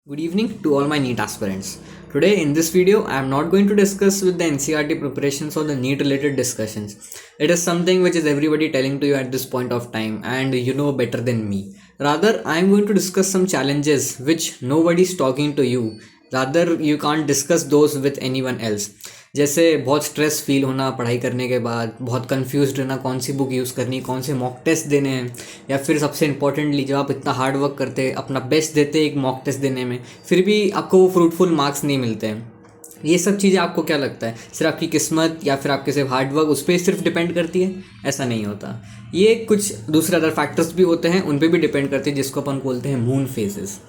Good evening to all my NEET aspirants. Today in this video I am not going to discuss with the NCERT preparations or the NEET related discussions. It is something which is everybody telling to you at this point of time and you know better than me. Rather I am going to discuss some challenges which nobody is talking to you. Rather you can't discuss those with anyone else. जैसे बहुत stress feel होना पढ़ाई करने के बाद, बहुत confuse रहना कौन सी बुक यूज़ करनी, कौन से मॉक टेस्ट देने हैं, या फिर सबसे इंपॉर्टेंटली जब आप इतना हार्ड वर्क करते हैं, अपना बेस्ट देते हैं एक मॉक टेस्ट देने में, फिर भी आपको वो फ्रूटफुल मार्क्स नहीं मिलते हैं। ये सब चीज़ें आपको क्या लगता है सिर्फ आपकी किस्मत या फिर आपके सिर्फ हार्ड वर्क उस पर सिर्फ डिपेंड करती है? ऐसा नहीं होता। ये कुछ दूसरे अदर फैक्टर्स भी होते हैं, उन पर भी डिपेंड करती है, जिसको अपन बोलते हैं moon phases.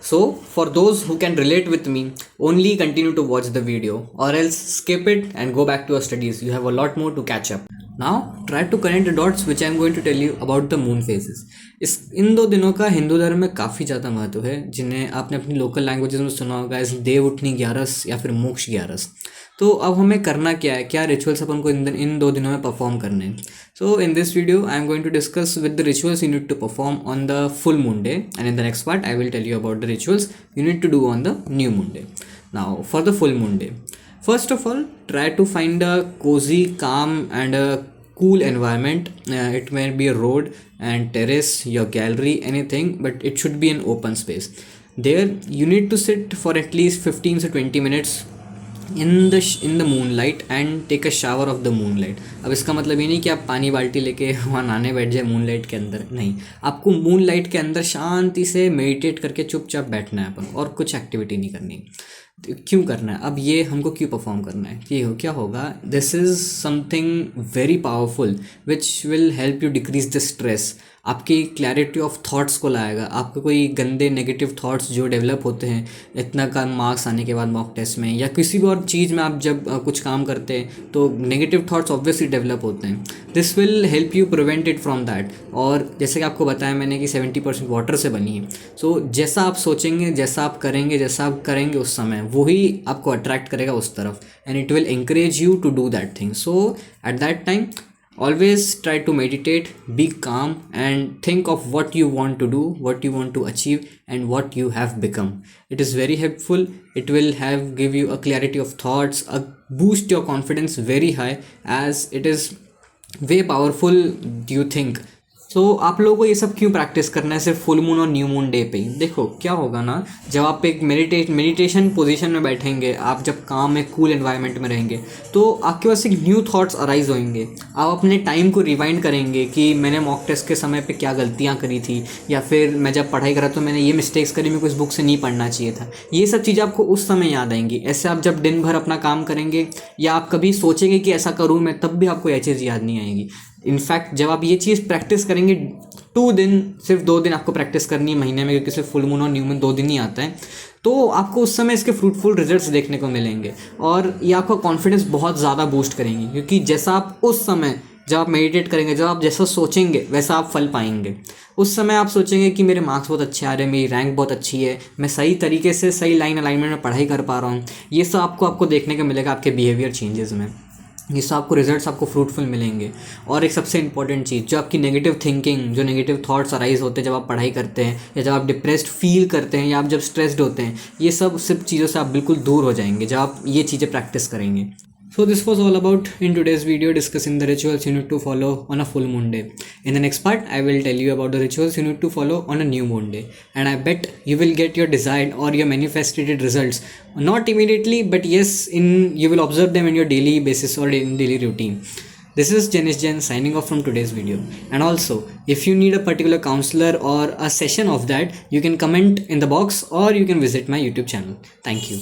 So for those who can relate with me, only continue to watch the video or else skip it and go back to your studies. You have a lot more to catch up. Now try to connect the dots which I am going to tell you about the moon phases. इन दो दिनों का हिंदू धर्म में काफ़ी ज़्यादा महत्व है, जिन्हें आपने अपनी लोकल लैंग्वेजेस में सुना होगा एज देव उठनी ग्यारस या फिर मोक्ष ग्यारस। तो अब हमें करना क्या है, क्या रिचुअल्स अपन को इन दो दिनों में परफॉर्म करने हैं। So in this video I am going to discuss with the rituals you need to perform on the full moon day, and in the next part I will tell you about the rituals you need to do on the new moon day. Now for the full moon day, first of all try to find a cozy, calm and a cool environment. It may be a road and terrace, your gallery, anything, but it should be an open space. There you need to sit for at least 15 to 20 minutes in the moonlight and take a shower of the moonlight. अब इसका मतलब ये नहीं कि आप पानी बाल्टी लेके वहाँ नहाने बैठ जाए मूनलाइट के अंदर, नहीं, आपको मूनलाइट के अंदर शांति से मेडिटेट करके चुपचाप बैठना है अपन, और कुछ एक्टिविटी नहीं करनी। क्यों करना है, अब ये हमको क्यों परफॉर्म करना है, ये क्या होगा, this is something very powerful which will help you decrease the stress, आपकी क्लैरिटी ऑफ थॉट्स को लाएगा। आपको कोई गंदे नेगेटिव थॉट्स जो डेवलप होते हैं इतना कम मार्क्स आने के बाद मॉक टेस्ट में या किसी भी और चीज़ में, आप जब कुछ काम करते हैं तो नेगेटिव थॉट्स ऑब्वियसली डेवलप होते हैं। This will help you prevent it from that. और जैसे कि आपको बताया मैंने कि 70% वाटर से बनी है। सो जैसा आप सोचेंगे, जैसा आप करेंगे उस समय वही आपको अट्रैक्ट करेगा उस तरफ, and it will encourage you to do that thing. So at that time always try to meditate, be calm and think of what you want to do, what you want to achieve and what you have become. It is very helpful. It will give you a clarity of thoughts, boost your confidence very high, as it is way powerful do you think. तो आप लोगों को ये सब क्यों practice करना है सिर्फ फुल मून और न्यू मून डे पे ही? देखो क्या होगा ना, जब आप एक मेडिटेशन पोजीशन में बैठेंगे, आप जब काम एक कूल एनवायरनमेंट में रहेंगे, तो आपके पास एक न्यू थॉट्स अराइज होंगे। आप अपने टाइम को रिवाइंड करेंगे कि मैंने मॉक टेस्ट के समय पे क्या गलतियाँ करी थी, या फिर मैं जब पढ़ाई करा तो मैंने ये मिस्टेक्स करी, मेरे को इस बुक से नहीं पढ़ना चाहिए था। ये सब चीज़ें आपको उस समय याद आएंगी। ऐसे आप जब दिन भर अपना काम करेंगे या आप कभी सोचेंगे कि ऐसा करूँ मैं, तब भी आपको यह चीज़ याद नहीं आएगी। इनफैक्ट जब आप ये चीज़ प्रैक्टिस करेंगे 2 दिन, सिर्फ 2 दिन आपको प्रैक्टिस करनी है महीने में, क्योंकि सिर्फ फुल मून और न्यू मून 2 दिन ही आता है, तो आपको उस समय इसके फ्रूटफुल रिजल्ट्स देखने को मिलेंगे और ये आपका कॉन्फिडेंस बहुत ज़्यादा बूस्ट करेंगे। क्योंकि जैसा आप उस समय जब आप मेडिटेट करेंगे, जब आप जैसा सोचेंगे वैसा आप फल पाएंगे। उस समय आप सोचेंगे कि मेरे मार्क्स बहुत अच्छे आ रहे हैं, मेरी रैंक बहुत अच्छी है, मैं सही तरीके से सही लाइन अलाइनमेंट में पढ़ाई कर पा रहा हूँ। ये सब आपको देखने को मिलेगा आपके बिहेवियर चेंजेस में। ये सब आपको रिजल्ट्स आपको फ्रूटफुल मिलेंगे। और एक सबसे इंपॉर्टेंट चीज़, जो आपकी नेगेटिव थिंकिंग, जो नेगेटिव थॉट्स अराइज होते हैं जब आप पढ़ाई करते हैं, या जब आप डिप्रेस्ड फील करते हैं, या आप जब स्ट्रेस्ड होते हैं, ये सब चीज़ों से आप बिल्कुल दूर हो जाएंगे जब आप ये चीज़ें प्रैक्टिस करेंगे। So this was all about in today's video discussing the rituals you need to follow on a full moon day. In the next part I will tell you about the rituals you need to follow on a new moon day, and I bet you will get your desired or your manifested results, not immediately, but yes, you will observe them in your daily basis or in daily routine. This is Janish Jain signing off from today's video. And also, if you need a particular counselor or a session of that, you can comment in the box or you can visit my YouTube channel. Thank you.